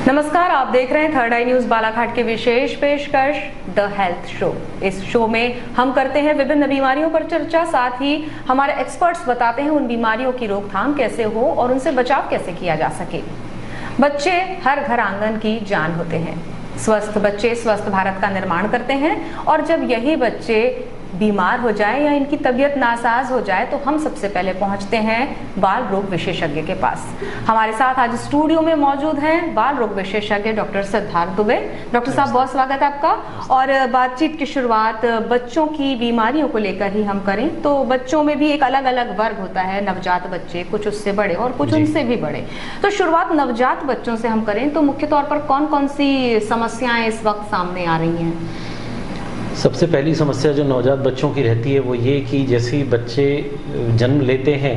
नमस्कार, आप देख रहे हैं थर्ड आई न्यूज बालाघाट की विशेष पेशकश द हेल्थ शो। इस शो में हम करते हैं विभिन्न बीमारियों पर चर्चा, साथ ही हमारे एक्सपर्ट्स बताते हैं उन बीमारियों की रोकथाम कैसे हो और उनसे बचाव कैसे किया जा सके। बच्चे हर घर आंगन की जान होते हैं। स्वस्थ बच्चे स्वस्थ भारत का निर्माण करते हैं और जब यही बच्चे बीमार हो जाए या इनकी तबीयत नासाज हो जाए तो हम सबसे पहले पहुंचते हैं बाल रोग विशेषज्ञ के पास। हमारे साथ आज स्टूडियो में मौजूद हैं बाल रोग विशेषज्ञ डॉक्टर सिद्धार्थ दुबे। डॉक्टर साहब, बहुत स्वागत है आपका। और बातचीत की शुरुआत बच्चों की बीमारियों को लेकर ही हम करें तो बच्चों में भी एक अलग अलग वर्ग होता है, नवजात बच्चे, कुछ उससे बड़े और कुछ उनसे भी बड़े। तो शुरुआत नवजात बच्चों से हम करें तो मुख्य तौर पर कौन कौन सी समस्याएं इस वक्त सामने आ रही हैं? सबसे पहली समस्या जो नवजात बच्चों की रहती है वो ये कि जैसे ही बच्चे जन्म लेते हैं,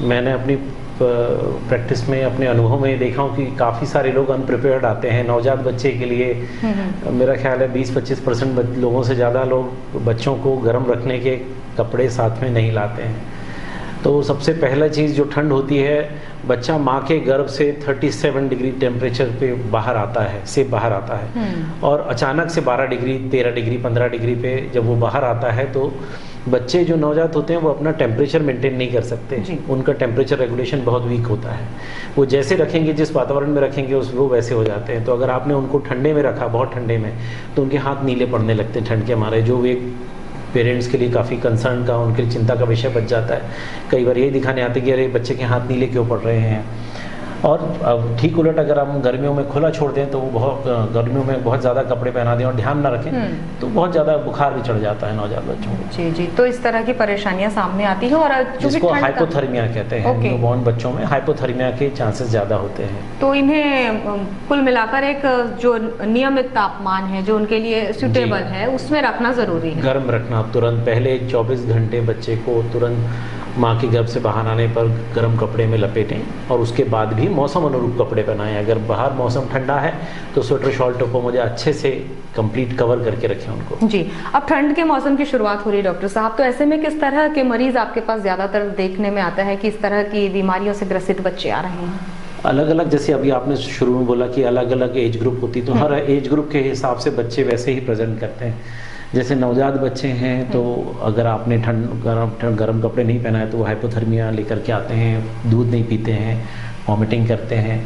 मैंने अपनी प्रैक्टिस में, अपने अनुभव में देखा हूँ कि काफ़ी सारे लोग अनप्रिपेयर्ड आते हैं नवजात बच्चे के लिए। मेरा ख्याल है 20-25% लोगों से ज़्यादा लोग बच्चों को गर्म रखने के कपड़े साथ में नहीं लाते हैं। तो सबसे पहला चीज़ जो ठंड होती है, बच्चा माँ के गर्भ से 37 डिग्री टेम्परेचर पे बाहर आता है और अचानक से 12 डिग्री, 13 डिग्री, 15 डिग्री पे जब वो बाहर आता है तो बच्चे जो नवजात होते हैं वो अपना टेम्परेचर मेंटेन नहीं कर सकते। उनका टेम्परेचर रेगुलेशन बहुत वीक होता है। वो जैसे रखेंगे, जिस वातावरण में रखेंगे वो वैसे हो जाते हैं। तो अगर आपने उनको ठंडे में रखा, बहुत ठंडे में, तो उनके हाथ नीले पड़ने लगते हैं ठंड के मारे, जो एक पेरेंट्स के लिए काफ़ी कंसर्न का, उनके चिंता का विषय बच जाता है। कई बार यही दिखाने आते कि अरे बच्चे के हाथ नीले क्यों पड़ रहे हैं। और अब ठीक उलट अगर हम गर्मियों में खुला छोड़ दें तो वो बहुत गर्मियों में बहुत ज़्यादा कपड़े पहना दें और ध्यान ना रखें तो बहुत ज़्यादा बुखार भी चढ़ जाता है नवजात बच्चों को। जी जी, तो इस तरह की परेशानियां सामने आती हैं और जिसको हाइपोथर्मिया कहते हैं। न्यूबॉर्न बच्चों में हाइपोथर्मिया के चांसेस ज़्यादा होते हैं। तो इन्हें कुल मिलाकर एक जो नियमित तापमान है जो उनके लिए सुटेबल है उसमें रखना ज़रूरी है। गर्म रखना तुरंत, पहले 24 घंटे बच्चे को तुरंत माँ के गर्भ से बाहर आने पर गर्म कपड़े में लपेटें और उसके बाद भी मौसम अनुरूप कपड़े पहनाएं। अगर बाहर मौसम ठंडा है तो स्वेटर, शॉल, टोपो मुझे अच्छे से कंप्लीट कवर करके रखें उनको। जी, अब ठंड के मौसम की शुरुआत हो रही है डॉक्टर साहब, तो ऐसे में किस तरह के मरीज आपके पास ज़्यादातर देखने में आता है कि इस तरह की बीमारियों से ग्रसित बच्चे आ रहे हैं? अलग अलग, जैसे अभी आपने शुरू में बोला कि अलग अलग एज ग्रुप होती, तो हर एज ग्रुप के हिसाब से बच्चे वैसे ही प्रेजेंट करते हैं। जैसे नवजात बच्चे हैं तो अगर आपने गर्म कपड़े नहीं पहनाए तो वो हाइपोथर्मिया लेकर के आते हैं, दूध नहीं पीते हैं, वॉमिटिंग करते हैं।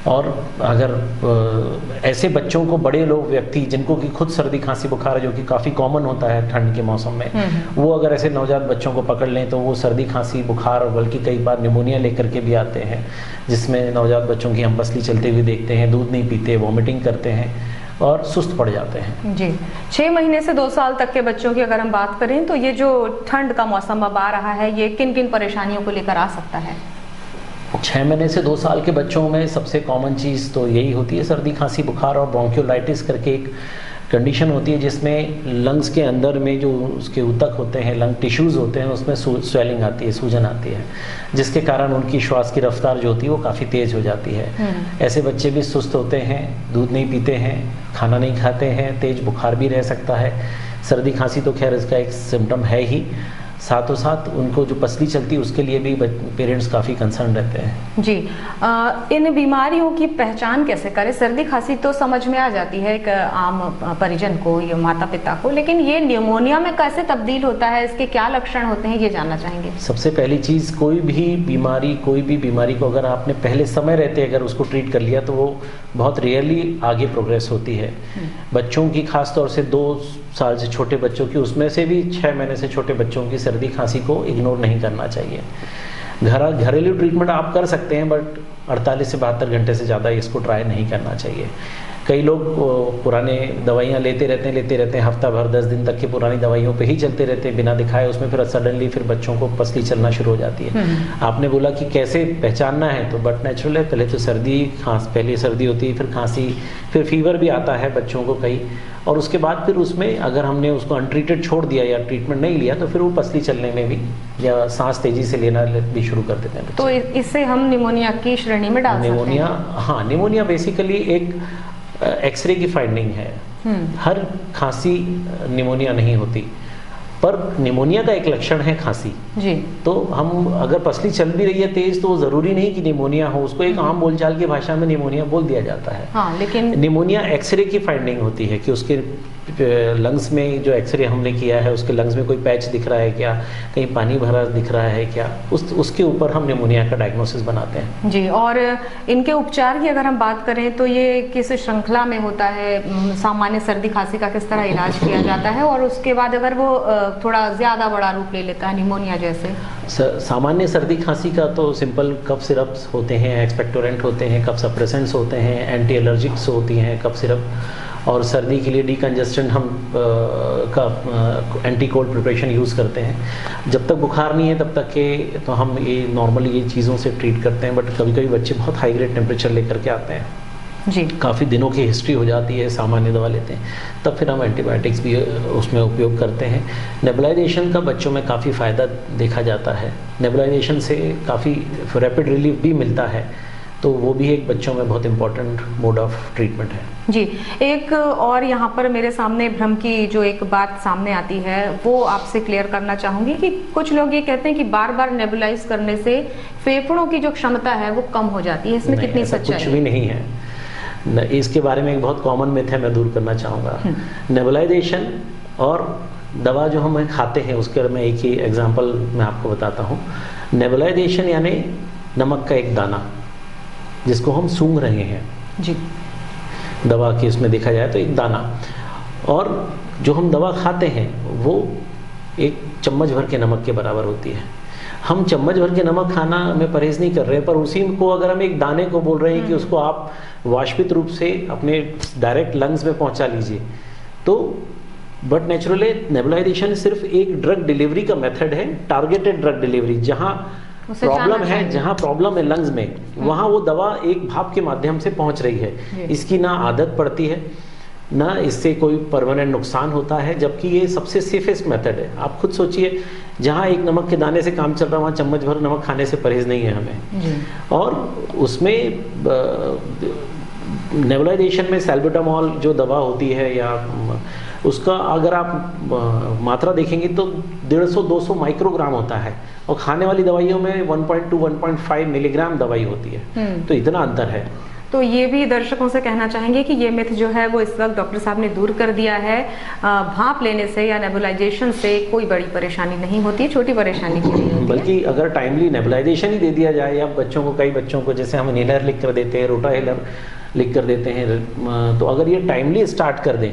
और अगर ऐसे बच्चों को बड़े लोग, व्यक्ति जिनको कि खुद सर्दी खांसी बुखार जो कि काफ़ी कॉमन होता है ठंड के मौसम में, वो अगर ऐसे नवजात बच्चों को पकड़ लें तो वो सर्दी खांसी बुखार और बल्कि कई बार निमोनिया लेकर के भी आते हैं, जिसमें नवजात बच्चों की हम पसली चलते हुए देखते हैं, दूध नहीं पीते, वॉमिटिंग करते हैं और सुस्त पड़ जाते हैं। जी, 6 महीने से 2 साल तक के बच्चों की अगर हम बात करें तो ये जो ठंड का मौसम अब आ रहा है ये किन किन परेशानियों को लेकर आ सकता है? 6 महीने से 2 साल के बच्चों में सबसे कॉमन चीज़ तो यही होती है सर्दी खांसी बुखार और ब्रोंकियोलाइटिस करके एक कंडीशन होती है जिसमें लंग्स के अंदर में जो उसके ऊतक होते हैं, लंग टिश्यूज़ होते हैं, उसमें स्वेलिंग आती है, सूजन आती है, जिसके कारण उनकी श्वास की रफ्तार जो होती है वो काफ़ी तेज़ हो जाती है। ऐसे बच्चे भी सुस्त होते हैं, दूध नहीं पीते हैं, खाना नहीं खाते हैं, तेज बुखार भी रह सकता है। सर्दी खांसी तो खैर इसका एक सिम्टम है ही, साथों साथ उनको जो पसली चलती है उसके लिए भी पेरेंट्स काफ़ी कंसर्न रहते हैं। जी, इन बीमारियों की पहचान कैसे करें? सर्दी खांसी तो समझ में आ जाती है एक आम परिजन को या माता पिता को, लेकिन ये निमोनिया में कैसे तब्दील होता है, इसके क्या लक्षण होते हैं, ये जानना चाहेंगे। सबसे पहली चीज़, कोई भी बीमारी को अगर आपने पहले समय रहते अगर उसको ट्रीट कर लिया तो वो बहुत रेयरली आगे प्रोग्रेस होती है। बच्चों की खास तौर से 2 साल से छोटे बच्चों की, उसमें से भी 6 महीने से छोटे बच्चों की सर्दी खांसी को इग्नोर नहीं करना चाहिए। घरेलू ट्रीटमेंट आप कर सकते हैं बट 48 से 72 घंटे से ज़्यादा इसको ट्राई नहीं करना चाहिए। कई लोग पुराने दवाइयाँ लेते रहते हैं हफ्ता भर 10 दिन तक की पुरानी दवाइयों पे ही चलते रहते हैं बिना दिखाए, उसमें फिर सडनली फिर बच्चों को पसली चलना शुरू हो जाती है। आपने बोला कि कैसे पहचानना है, तो बट नेचुरल है, पहले तो पहले सर्दी होती है, फिर खांसी, फिर फीवर भी आता है बच्चों को कई, और उसके बाद फिर उसमें अगर हमने उसको अनट्रीटेड छोड़ दिया या ट्रीटमेंट नहीं लिया तो फिर वो पसली चलने में भी या सांस तेजी से लेना भी शुरू कर देते हैं। तो इससे हम निमोनिया की श्रेणी में डाल सकते हैं? हाँ, निमोनिया बेसिकली एक एक्सरे की फाइंडिंग है। हर खांसी निमोनिया नहीं होती। पर निमोनिया का एक लक्षण है खांसी जी। तो हम अगर पसली चल भी रही है तेज तो ज़रूरी नहीं कि निमोनिया हो, उसको एक आम बोलचाल की भाषा में निमोनिया बोल दिया जाता है। हाँ, लेकिन निमोनिया एक्सरे की फाइंडिंग होती है कि उसके लंग्स में जो एक्सरे हमने किया है उसके लंग्स में कोई पैच दिख रहा है क्या, कहीं पानी भरा दिख रहा है क्या, उसके ऊपर हम निमोनिया का डायग्नोसिस बनाते हैं। जी। और इनके उपचार की अगर हम बात करें तो ये किस श्रृंखला में होता है? सामान्य सर्दी खांसी का किस तरह इलाज किया जाता है, और उसके बाद अगर वो थोड़ा ज़्यादा बड़ा रूप ले लेता है निमोनिया जैसे? सामान्य सर्दी खांसी का तो सिंपल कफ सिरप्स होते हैं, एक्सपेक्टोरेंट होते हैं, कफ सप्रेसेंट्स होते हैं, एंटी एलर्जिक्स होती हैं कफ सिरप, और सर्दी के लिए डीकंजेस्टेंट हम का एंटी कोल्ड प्रिपरेशन यूज़ करते हैं। जब तक बुखार नहीं है तब तक के तो हम ये नॉर्मली ये चीज़ों से ट्रीट करते हैं, बट कभी कभी बच्चे बहुत हाई ग्रेड टेम्परेचर लेकर के आते हैं जी, काफ़ी दिनों की हिस्ट्री हो जाती है, सामान्य दवा लेते हैं, तब फिर हम एंटीबायोटिक्स भी उसमें उपयोग करते हैं। नेबुलाइजेशन का बच्चों में काफ़ी फ़ायदा देखा जाता है, नेबुलाइजेशन से काफ़ी रैपिड रिलीफ भी मिलता है, तो वो भी एक बच्चों में बहुत इंपॉर्टेंट मोड ऑफ ट्रीटमेंट है। जी। एक और यहाँ पर मेरे सामने भ्रम की जो एक बात सामने आती है वो आपसे क्लियर करना चाहूँगी कि कुछ लोग ये कहते हैं कि बार बार नेबुलाइज करने से फेफड़ों की जो क्षमता है वो कम हो जाती है, इसमें कितनी सच्चाई है? कुछ भी नहीं है, इसके बारे में एक बहुत कॉमन मिथ है, मैं दूर करना चाहूँगा। नेबुलाइजेशन और दवा जो हम खाते हैं उसके मैं एक ही एग्जांपल मैं आपको बताता हूँ। नेबुलाइजेशन यानी नमक का एक दाना जिसको हम सूंघ रहे हैं जी, दवा की उसमें देखा जाए तो एक दाना, और जो हम दवा खाते हैं वो एक चम्मच भर के नमक के बराबर होती है। हम चम्मच भर के नमक खाना में परहेज नहीं कर रहे हैं, पर उसी को अगर हम एक दाने को बोल रहे हैं कि उसको आप वाष्पित रूप से अपने डायरेक्ट लंग्स में पहुंचा लीजिए, तो बट नेचुरली नेबुलाइजेशन सिर्फ एक ड्रग डिलीवरी का मेथड है, टारगेटेड ड्रग डिलीवरी। जहाँ प्रॉब्लम है, जहाँ प्रॉब्लम है लंग्स में, वहाँ वो दवा एक भाप के माध्यम से पहुंच रही है। इसकी ना आदत पड़ती है, ना इससे कोई परमानेंट नुकसान होता है, जबकि ये सबसे सेफेस्ट मेथड है। आप खुद सोचिए, जहाँ एक नमक के दाने से काम चल रहा है वहाँ चम्मच भर नमक खाने से परहेज नहीं है हमें। और उसमें नेबुलाइजेशन में सैल्ब्यूटामॉल जो दवा होती है या उसका अगर आप मात्रा देखेंगे तो 150-200 माइक्रोग्राम होता है, और खाने वाली दवाइयों में 1.2-1.5 मिलीग्राम दवाई होती है, तो इतना अंतर है। तो ये भी दर्शकों से कहना चाहेंगे कि ये मिथ जो है वो इस वक्त डॉक्टर साहब ने दूर कर दिया है। भाप लेने से या नेबुलाइजेशन से कोई बड़ी परेशानी नहीं होती है, छोटी परेशानी भी नहीं होती है। बल्कि अगर टाइमली नेबुलाइजेशन ही दे दिया जाए, या बच्चों को, कई बच्चों को जैसे हम इनहेलर लिख कर देते हैं, रोटाहेलर लिख कर देते हैं, तो अगर ये टाइमली स्टार्ट कर दें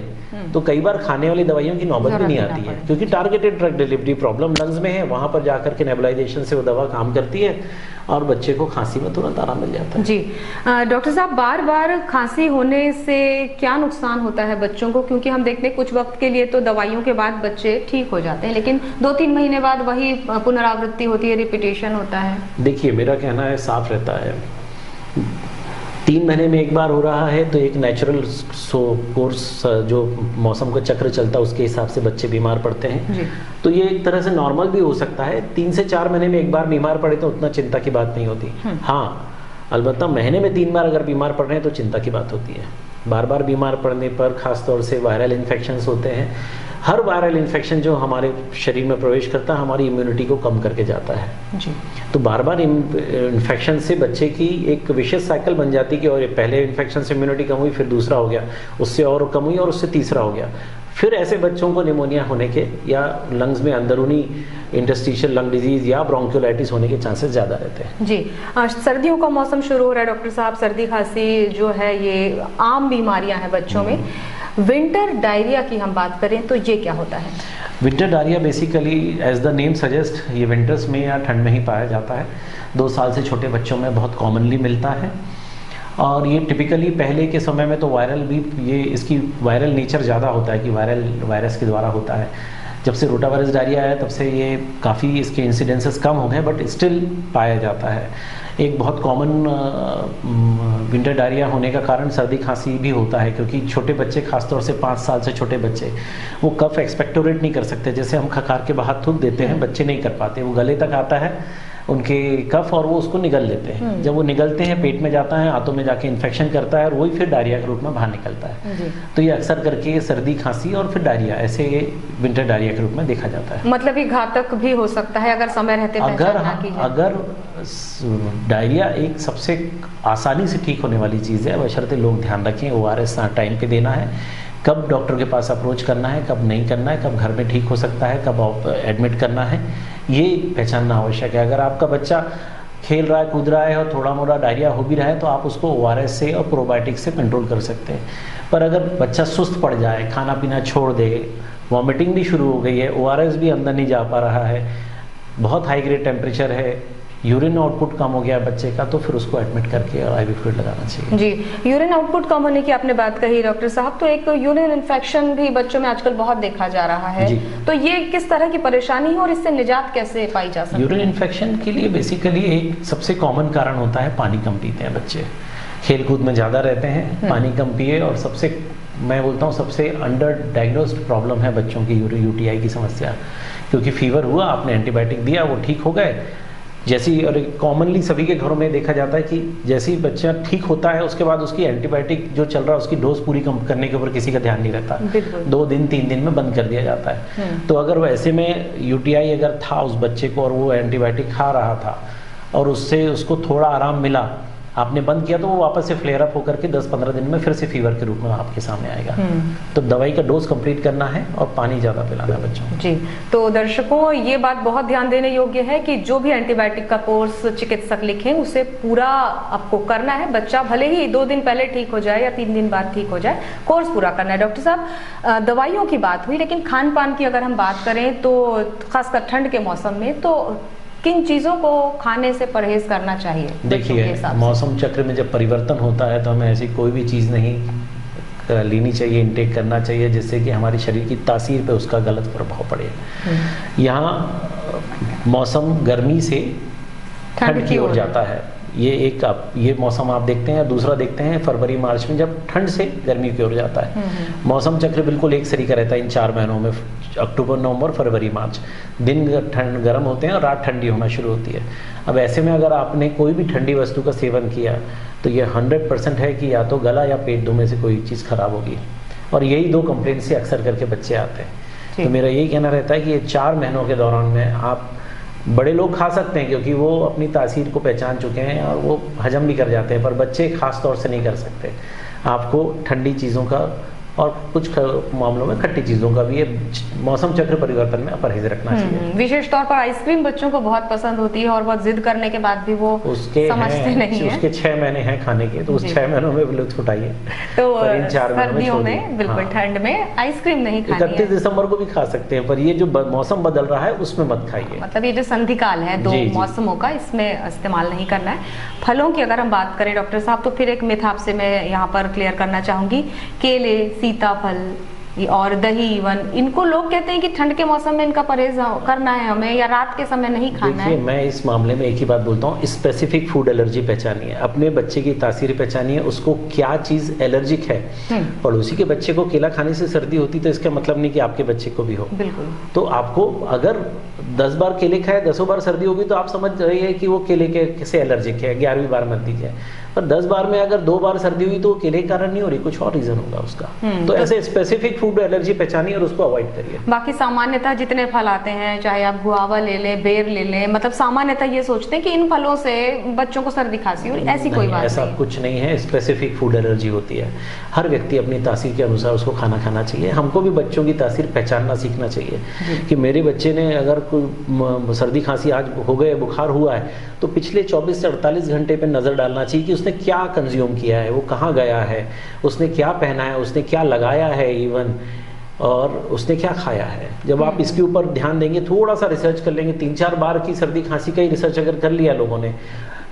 तो कई बार खाने वाली दवाइयों की नौबत भी नहीं आती है, क्योंकि targeted drug delivery problem lungs में है, वहाँ पर जाकर के नेबुलाइजेशन से वो दवा काम करती है और बच्चे को खांसी में तुरंत आराम मिल जाता है। जी। डॉक्टर साहब, बार बार खांसी होने से क्या नुकसान होता है बच्चों को? क्योंकि हम देखते हैं कुछ वक्त के लिए तो दवाइयों के बाद बच्चे ठीक हो जाते हैं, लेकिन 2-3 महीने बाद वही पुनरावृत्ति होती है, रिपीटेशन होता है। देखिए, मेरा कहना है साफ रहता है, 3 महीने में एक बार हो रहा है तो एक नेचुरल कोर्स जो मौसम का चक्र चलता है उसके हिसाब से बच्चे बीमार पड़ते हैं जी। तो ये एक तरह से नॉर्मल भी हो सकता है। 3 से 4 महीने में एक बार बीमार पड़े तो उतना चिंता की बात नहीं होती। हाँ, अलबत्ता महीने में 3 बार अगर बीमार पड़ रहे हैं तो चिंता की बात होती है। बार बार बीमार पड़ने पर खासतौर से वायरल इन्फेक्शंस होते हैं। हर वायरल इन्फेक्शन जो हमारे शरीर में प्रवेश करता है हमारी इम्यूनिटी को कम करके जाता है जी। तो बार बार इन्फेक्शन से बच्चे की एक विशेष साइकिल बन जाती है कि और पहले इन्फेक्शन से इम्यूनिटी कम हुई, फिर दूसरा हो गया, उससे और कम हुई और उससे तीसरा हो गया। फिर ऐसे बच्चों को निमोनिया होने के या लंग्स में अंदरूनी इंटरस्टिशियल लंग डिजीज या ब्रोंकियोलाइटिस होने के चांसेस ज़्यादा रहते हैं जी। सर्दियों का मौसम शुरू हो रहा है डॉक्टर साहब, सर्दी खांसी जो है ये आम बीमारियां हैं बच्चों में। विंटर डायरिया की हम बात करें तो ये क्या होता है? Winter diarrhoea basically as the name suggest ये विंटर्स में या ठंड में ही पाया जाता है। 2 साल से छोटे बच्चों में बहुत कॉमनली मिलता है और ये टिपिकली पहले के समय में तो वायरल भी ये इसकी वायरल नेचर ज़्यादा होता है कि वायरस के द्वारा होता है। जब से रोटावायरस डायरिया आया तब से ये काफ़ी इसके इंसिडेंसेस कम हो गए, बट स्टिल पाया जाता है। एक बहुत कॉमन विंटर डायरिया होने का कारण सर्दी खांसी भी होता है, क्योंकि छोटे बच्चे, खासतौर से 5 साल से छोटे बच्चे, वो कफ एक्सपेक्टोरेट नहीं कर सकते। जैसे हम खकार के बाहर थूक देते हैं, बच्चे नहीं कर पाते, वो गले तक आता है उनके कफ और वो उसको निगल लेते हैं। जब वो निगलते हैं पेट में जाता है, आंतों में जाके इन्फेक्शन करता है और वही फिर डायरिया के रूप में बाहर निकलता है। तो ये अक्सर करके सर्दी खांसी और फिर डायरिया, ऐसे विंटर डायरिया के रूप में देखा जाता है। मतलब ये घातक भी हो सकता है अगर समय रहते पहचान ना की जाए। अगर डायरिया एक सबसे आसानी से ठीक होने वाली चीज़ है, बशर्ते लोग ध्यान रखें, ORS टाइम पे देना है, कब डॉक्टर के पास अप्रोच करना है, कब नहीं करना है, कब घर में ठीक हो सकता है, कब एडमिट करना है, ये पहचानना आवश्यक है। अगर आपका बच्चा खेल रहा है, कूद रहा है और थोड़ा मोड़ा डायरिया हो भी रहा है तो आप उसको ORS से और प्रोबायोटिक से कंट्रोल कर सकते हैं। पर अगर बच्चा सुस्त पड़ जाए, खाना पीना छोड़ दे, वॉमिटिंग भी शुरू हो गई है, ORS भी अंदर नहीं जा पा रहा है, बहुत हाई ग्रेड टेम्परेचर है, यूरिन आउटपुट कम हो गया बच्चे का, तो फिर उसको एडमिट करके IV फ्लूइड लगाना चाहिए। जी, यूरिन आउटपुट कम होने की आपने बात कही डॉक्टर साहब, तो एक यूरिन इन्फेक्शन भी बच्चों में आजकल बहुत देखा जा रहा है, तो ये किस तरह की परेशानी है और इससे निजात कैसे पाई जा सकती है? यूरिन इन्फेक्शन के लिए बेसिकली एक सबसे कॉमन कारण होता है पानी कम पीते हैं बच्चे, खेल कूद में ज़्यादा रहते हैं, पानी कम पिए, और सबसे मैं बोलता हूँ सबसे अंडर डायग्नोस्ड प्रॉब्लम है बच्चों की UTI की समस्या, क्योंकि फीवर हुआ, आपने एंटीबायोटिक दिया, वो ठीक हो गए, जैसी, और कॉमनली सभी के घरों में देखा जाता है कि जैसे ही बच्चा ठीक होता है उसके बाद उसकी एंटीबायोटिक जो चल रहा है उसकी डोज पूरी कम करने के ऊपर किसी का ध्यान नहीं रहता, 2 दिन 3 दिन में बंद कर दिया जाता है। तो अगर वैसे में UTI अगर था उस बच्चे को और वो एंटीबायोटिक खा रहा था और उससे उसको थोड़ा आराम मिला, आपने बंद किया, तो वो वापस से फ्लेयर अप होकर के 10-15 दिन में फिर से फीवर के रूप में आपके सामने आएगा। तो दवाई का डोज कंप्लीट करना है और पानी ज़्यादा पिलाना है बच्चों को। जी, तो दर्शकों ये बात बहुत ध्यान देने योग्य है कि जो भी एंटीबायोटिक का कोर्स चिकित्सक लिखें उसे पूरा आपको करना है। बच्चा भले ही 2 दिन पहले ठीक हो जाए या 3 दिन बाद ठीक हो जाए, कोर्स पूरा करना है। डॉक्टर साहब, दवाइयों की बात हुई, लेकिन खान पान की अगर हम बात करें तो खासकर ठंड के मौसम में तो किन चीज़ों को खाने से परहेज करना चाहिए? देखिए, मौसम चक्र में जब परिवर्तन होता है तो हमें ऐसी कोई भी चीज़ नहीं लेनी चाहिए, इनटेक करना चाहिए जिससे कि हमारे शरीर की तासीर पे उसका गलत प्रभाव पड़े। यहाँ मौसम गर्मी से ठंड की ओर जाता है, ये मौसम आप देखते हैं। दूसरा देखते हैं फरवरी मार्च में जब ठंड से गर्मी की ओर जाता है। मौसम चक्र बिल्कुल एक सरी का रहता है इन 4 महीनों में, अक्टूबर, नवंबर, फरवरी, मार्च। दिन ठंड गर्म होते हैं और रात ठंडी होना शुरू होती है। अब ऐसे में अगर आपने कोई भी ठंडी वस्तु का सेवन किया तो ये 100% है कि या तो गला या पेट, दो में से कोई चीज़ खराब होगी, और यही 2 कंप्लेंट से अक्सर करके बच्चे आते हैं। तो मेरा यही कहना रहता है कि ये 4 महीनों के दौरान में आप, बड़े लोग खा सकते हैं क्योंकि वो अपनी तासीर को पहचान चुके हैं और वो हजम भी कर जाते हैं, पर बच्चे खास तौर से नहीं कर सकते। आपको ठंडी चीज़ों का और कुछ मामलों में खट्टी चीज़ों का भी मौसम चक्र परिवर्तन में परहेज रखना चाहिए। विशेष तौर पर आइसक्रीम बच्चों को बहुत पसंद होती है और बहुत जिद करने के बाद भी वो समझते नहीं है। उसके 6 महीने हैं खाने के, तो उस 6 महीनों में लुत्फ उठाइए। तो सर्दियों में बिल्कुल ठंड में आइसक्रीम नहीं खानी है। 31 दिसंबर को भी खा सकते हैं, पर ये जो मौसम बदल रहा है उसमें मत खाइए। मतलब ये जो संधि काल है 2 मौसमों का, इसमें इस्तेमाल नहीं करना है। फलों की अगर हम बात करें डॉक्टर साहब, तो फिर एक मिथ आपसे मैं यहाँ पर क्लियर करना चाहूंगी। केले, सीताफल और दही, इवन इनको लोग कहते हैं कि ठंड के मौसम में इनका परहेज करना है हमें, या रात के समय नहीं खाना है। मैं इस मामले में एक ही बात बोलता हूँ, स्पेसिफिक फूड एलर्जी पहचानिए, अपने बच्चे की तासीर पहचानिए, उसको क्या चीज़ एलर्जिक है। पड़ोसी के बच्चे को केला खाने से सर्दी होती तो इसका मतलब नहीं कि आपके बच्चे को भी हो। बिल्कुल। तो आपको अगर 10 बार केले खाए 10 बार सर्दी होगी तो आप समझ रही है कि वो केले के से एलर्जिक है, 11वीं बार मत दीजिए। पर 10 बार में अगर 2 बार सर्दी हुई तो केले के कारण नहीं हो रही, कुछ और रीजन होगा उसका। तो ऐसे स्पेसिफिक फूड एलर्जी पहचानिए और उसको अवॉइड करिए। बाकी सामान्यतः जितने फल आते हैं, चाहे आप गुआवा ले लें, बेर ले लें, मतलब सामान्यतः ये सोचते हैं कि इन फलों से बच्चों को सर्दी खांसी हो, ऐसी कोई बात ऐसा कुछ नहीं है। स्पेसिफिक फूड एलर्जी होती है, हर व्यक्ति अपनी तासीर के अनुसार उसको खाना खाना चाहिए। हमको भी बच्चों की तासीर पहचानना सीखना चाहिए कि मेरे बच्चे ने अगर कोई सर्दी खांसी आज हो गए, बुखार हुआ है, तो पिछले 24 से 48 घंटे पे नजर डालना चाहिए कि उसने क्या कंज्यूम किया है, वो कहाँ गया है, उसने क्या पहना है, उसने क्या लगाया है इवन, और उसने क्या खाया है। जब आप इसके ऊपर ध्यान देंगे, थोड़ा सा रिसर्च कर लेंगे, 3-4 बार की सर्दी खांसी का ही रिसर्च अगर कर लिया लोगों ने,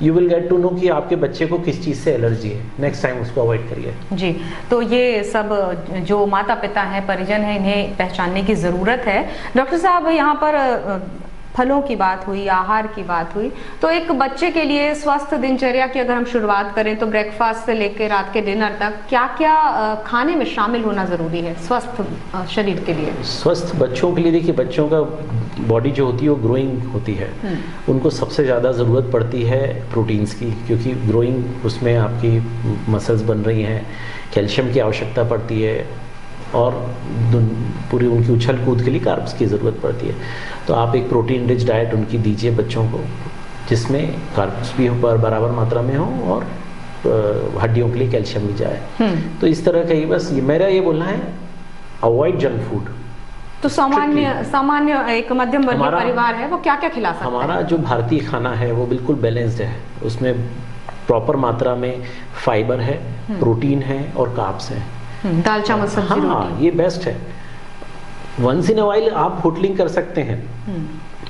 you will get to know कि आपके बच्चे को किस चीज़ से एलर्जी है। नेक्स्ट टाइम उसको अवॉइड करिए। जी, तो ये सब जो माता पिता हैं, परिजन हैं, इन्हें पहचानने की ज़रूरत है। डॉक्टर साहब, यहाँ पर फलों की बात हुई, आहार की बात हुई, तो एक बच्चे के लिए स्वस्थ दिनचर्या की अगर हम शुरुआत करें तो ब्रेकफास्ट से लेकर रात के डिनर तक क्या क्या खाने में शामिल होना ज़रूरी है स्वस्थ शरीर के लिए? स्वस्थ बच्चों के लिए देखिए, बच्चों का बॉडी जो होती है वो ग्रोइंग होती है, उनको सबसे ज़्यादा ज़रूरत पड़ती है प्रोटीन्स की, क्योंकि ग्रोइंग उसमें आपकी मसल्स बन रही हैं, कैल्शियम की आवश्यकता पड़ती है और पूरी उनकी उछल कूद के लिए कार्ब्स की ज़रूरत पड़ती है। तो आप एक प्रोटीन रिच डाइट उनकी दीजिए बच्चों को, जिसमें कार्ब्स भी बराबर मात्रा में हो और हड्डियों के लिए कैल्शियम भी जाए। तो इस तरह का ही बस मेरा ये बोलना है, अवॉइड जंक फूड। तो सामान्य एक मध्यम वर्गीय परिवार है वो क्या क्या खिला सकता है? हमारा जो भारतीय खाना है वो बिल्कुल बैलेंस्ड है, उसमें प्रॉपर मात्रा में फाइबर है, प्रोटीन है और कार्ब्स है। दाल चावल सब्जी रोटी, हाँ, ये बेस्ट है। वंस इन अ वाइल आप होटलिंग कर सकते हैं,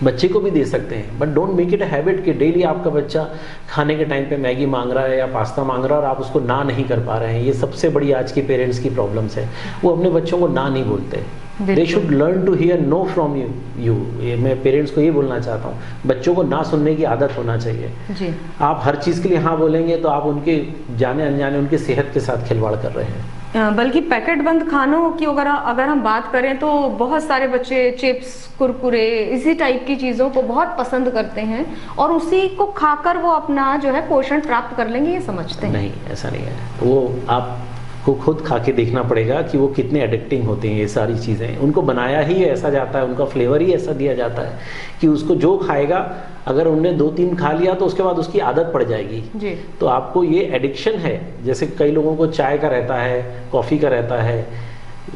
बच्चे को भी दे सकते हैं, but don't make it a habit कि डेली आपका बच्चा खाने के टाइम पे मैगी मांग रहा है या पास्ता मांग रहा है और आप उसको ना नहीं कर पा रहे हैं। ये सबसे बड़ी आज के पेरेंट्स की प्रॉब्लम्स है, वो अपने बच्चों को ना नहीं बोलते। They should learn to hear no from you. ये मैं पेरेंट्स को ये बोलना चाहता हूँ, बच्चों को ना सुनने की आदत होना चाहिए जी। आप हर चीज़ के लिए हाँ बोलेंगे तो आप उनके जाने अनजाने उनकी सेहत के साथ खिलवाड़ कर रहे हैं। बल्कि पैकेट बंद खानों की अगर हम बात करें तो बहुत सारे बच्चे चिप्स, कुरकुरे, इसी टाइप की चीज़ों को बहुत पसंद करते हैं और उसी को खाकर वो अपना जो है पोषण प्राप्त कर लेंगे, ये समझते हैं। नहीं, ऐसा नहीं है। वो आपको खुद खा के देखना पड़ेगा कि वो कितने एडिक्टिंग होते हैं ये सारी चीज़ें। उनको बनाया ही ऐसा जाता है, उनका फ्लेवर ही ऐसा दिया जाता है कि उसको जो खाएगा, अगर उनने 2-3 खा लिया तो उसके बाद उसकी आदत पड़ जाएगी जी। तो आपको ये एडिक्शन है, जैसे कई लोगों को चाय का रहता है, कॉफ़ी का रहता है,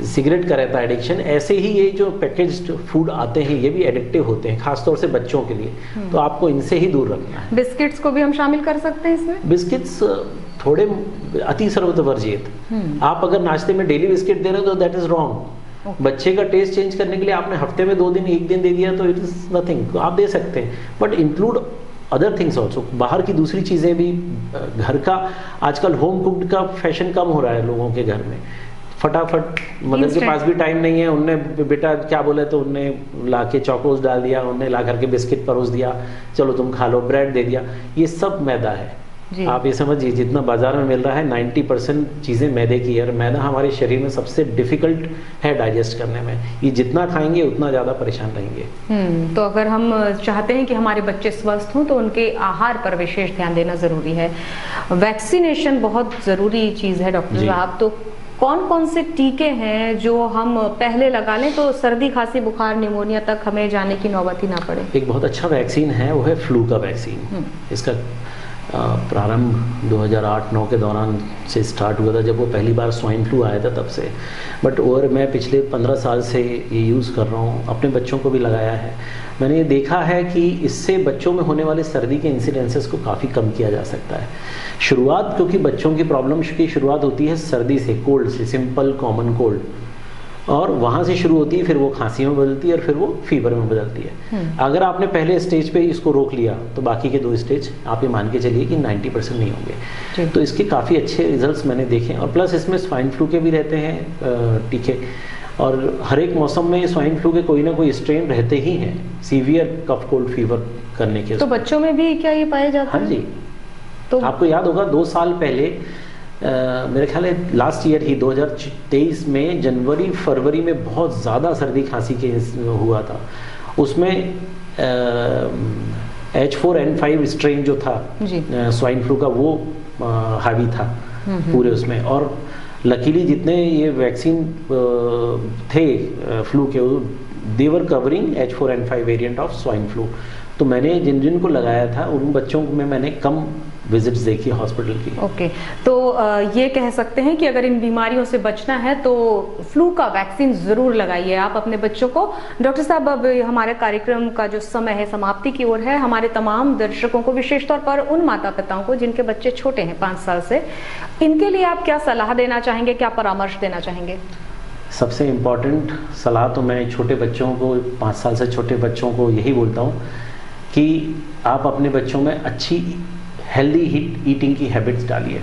सिगरेट का रहता है एडिक्शन, ऐसे ही ये जो पैकेज्ड फूड आते हैं ये भी एडिक्टिव होते हैं, खासतौर से बच्चों के लिए। तो आपको इनसे ही दूर रखना है। बिस्किट्स को भी हम शामिल कर सकते हैं इसमें? बिस्किट्स थोड़े अति सर्ववर्जित। आप अगर नाश्ते में डेली बिस्किट दे रहे हो तो दैट इज रॉन्ग। बच्चे का टेस्ट चेंज करने के लिए आपने हफ्ते में 2 दिन 1 दिन दे दिया तो इट इज नथिंग, आप दे सकते हैं, but include other things also. बाहर की दूसरी चीज़ें भी, घर का आजकल होम कुक्ड का फैशन कम हो रहा है लोगों के घर में। फटाफट मदर के पास भी टाइम नहीं है, उनने बेटा क्या बोले तो उनने ला के चॉकोस डाल दिया, उनने ला करके बिस्किट परोस दिया, चलो तुम खा लो, ब्रेड दे दिया। ये सब मैदा है। आप ये समझिए जितना बाजार में मिल रहा है 90% चीज़ें मैदे की है, और मैदा हमारे शरीर में सबसे डिफिकल्ट है डाइजेस्ट करने में। ये जितना खाएंगे उतना ज़्यादा परेशान रहेंगे। तो अगर हम चाहते हैं कि हमारे बच्चे स्वस्थ हों तो उनके आहार पर विशेष ध्यान देना ज़रूरी है। वैक्सीनेशन बहुत ज़रूरी चीज़ है डॉक्टर साहब, तो कौन कौन से टीके हैं जो हम पहले लगा लें तो सर्दी, खांसी, बुखार, निमोनिया तक हमें जाने की नौबत ही ना पड़े? एक बहुत अच्छा वैक्सीन है, वो है फ्लू का वैक्सीन। इसका प्रारंभ 2008-9 के दौरान से स्टार्ट हुआ था, जब वो पहली बार स्वाइन फ्लू आया था तब से। बट और मैं पिछले 15 साल से ये यूज़ कर रहा हूँ, अपने बच्चों को भी लगाया है। मैंने ये देखा है कि इससे बच्चों में होने वाले सर्दी के इंसिडेंसेस को काफ़ी कम किया जा सकता है। शुरुआत, क्योंकि बच्चों की प्रॉब्लम की शुरुआत होती है सर्दी से, कोल्ड से, सिंपल कॉमन कोल्ड, और वहाँ से शुरू होती है, फिर वो खांसी में बदलती है और फिर वो फीवर में बदलती है। अगर आपने पहले स्टेज पे इसको रोक लिया तो बाकी के 2 स्टेज आप ये मान के चलिए कि 90% नहीं होंगे। तो इसके काफ़ी अच्छे रिजल्ट्स मैंने देखे, और प्लस इसमें स्वाइन फ्लू के भी रहते हैं टीके, और हर एक मौसम में स्वाइन फ्लू के कोई ना कोई स्ट्रेन रहते ही हैं सीवियर कफ कोल्ड फीवर करने के। तो बच्चों में भी क्या ये पाए जाते हैं? हाँ जी। तो आपको याद होगा 2 साल पहले मेरे ख्याल है लास्ट ईयर ही 2023 में जनवरी-फरवरी में बहुत ज़्यादा सर्दी खांसी के हुआ था। उसमें H4N5 स्ट्रेन जो था स्वाइन फ्लू का, वो हावी था पूरे उसमें। और लकीली जितने ये वैक्सीन थे फ्लू के, they were covering H4N5 variant of swine flu. तो मैंने जिन जिन को लगाया था उन बच्चों में मैंने कम विजिट्स देखी हॉस्पिटल की। ओके, तो ये कह सकते हैं कि अगर इन बीमारियों से बचना है तो फ्लू का वैक्सीन जरूर लगाइए आप अपने बच्चों को। डॉक्टर साहब, अब हमारे कार्यक्रम का जो समय है समाप्ति की ओर है। हमारे तमाम दर्शकों को, विशेष तौर पर उन माता पिताओं को जिनके बच्चे छोटे हैं 5 साल से, इनके लिए आप क्या सलाह देना चाहेंगे, क्या परामर्श देना चाहेंगे? सबसे इम्पोर्टेंट सलाह तो मैं छोटे बच्चों को, 5 साल से छोटे बच्चों को यही बोलता हूँ कि आप अपने बच्चों में अच्छी हेल्दी ईटिंग की हैबिट्स डालिए,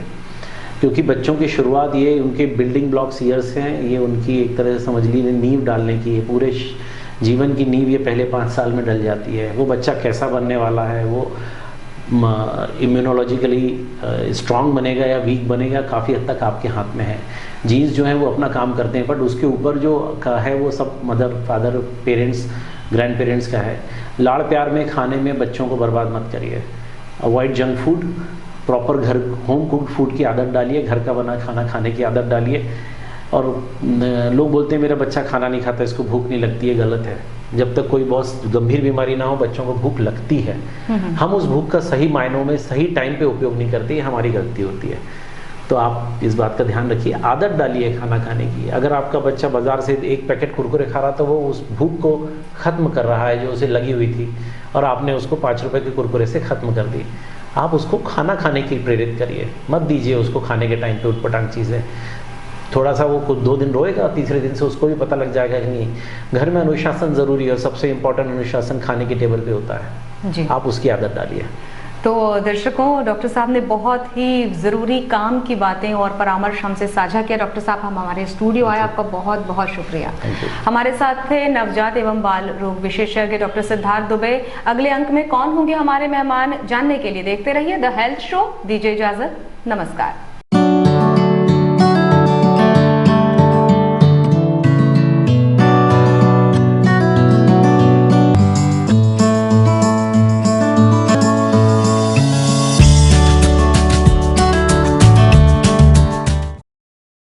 क्योंकि बच्चों की शुरुआत ये उनके बिल्डिंग ब्लॉक्स ईयर्स हैं, ये उनकी एक तरह से समझ लीजिए नींव डालने की, ये पूरे जीवन की नींव ये पहले 5 साल में डल जाती है। वो बच्चा कैसा बनने वाला है, वो इम्यूनोलॉजिकली स्ट्रांग बनेगा या वीक बनेगा, काफ़ी हद तक आपके हाथ में है। जीन्स जो है वो अपना काम करते हैं, बट उसके ऊपर जो का है वो सब mother, father, parents grand parents का है। लाड़ प्यार में खाने में बच्चों को बर्बाद मत करिए। अवॉइड जंक फूड, प्रॉपर घर होम कुक्ड फूड की आदत डालिए, घर का बना खाना खाने की आदत डालिए। और लोग बोलते हैं मेरा बच्चा खाना नहीं खाता, इसको भूख नहीं लगती है, गलत है। जब तक कोई बहुत गंभीर बीमारी ना हो बच्चों को भूख लगती है। हम उस भूख का सही मायनों में सही टाइम पे उपयोग नहीं करते, हमारी गलती होती है। तो आप इस बात का ध्यान रखिए, आदत डालिए खाना खाने की। अगर आपका बच्चा बाजार से एक पैकेट कुरकुरे खा रहा तो वो उस भूख को ख़त्म कर रहा है जो उसे लगी हुई थी, और आपने उसको 5 रुपए के कुरकुरे से ख़त्म कर दी। आप उसको खाना खाने की प्रेरित करिए, मत दीजिए उसको खाने के टाइम पे उटपटांग चीज़ें। थोड़ा सा वो कुछ 2 दिन रोएगा, तीसरे दिन से उसको भी पता लग जाएगा कि नहीं, घर में अनुशासन ज़रूरी है और सबसे इम्पोर्टेंट अनुशासन खाने की टेबल पे होता है जी। आप उसकी आदत डालिए। तो दर्शकों, डॉक्टर साहब ने बहुत ही ज़रूरी काम की बातें और परामर्श हमसे साझा किया। डॉक्टर साहब, हम हमारे स्टूडियो आए, आपका बहुत बहुत शुक्रिया। हमारे साथ थे नवजात एवं बाल रोग विशेषज्ञ डॉक्टर सिद्धार्थ दुबे। अगले अंक में कौन होंगे हमारे मेहमान जानने के लिए देखते रहिए द हेल्थ शो। दीजिए इजाजत, नमस्कार।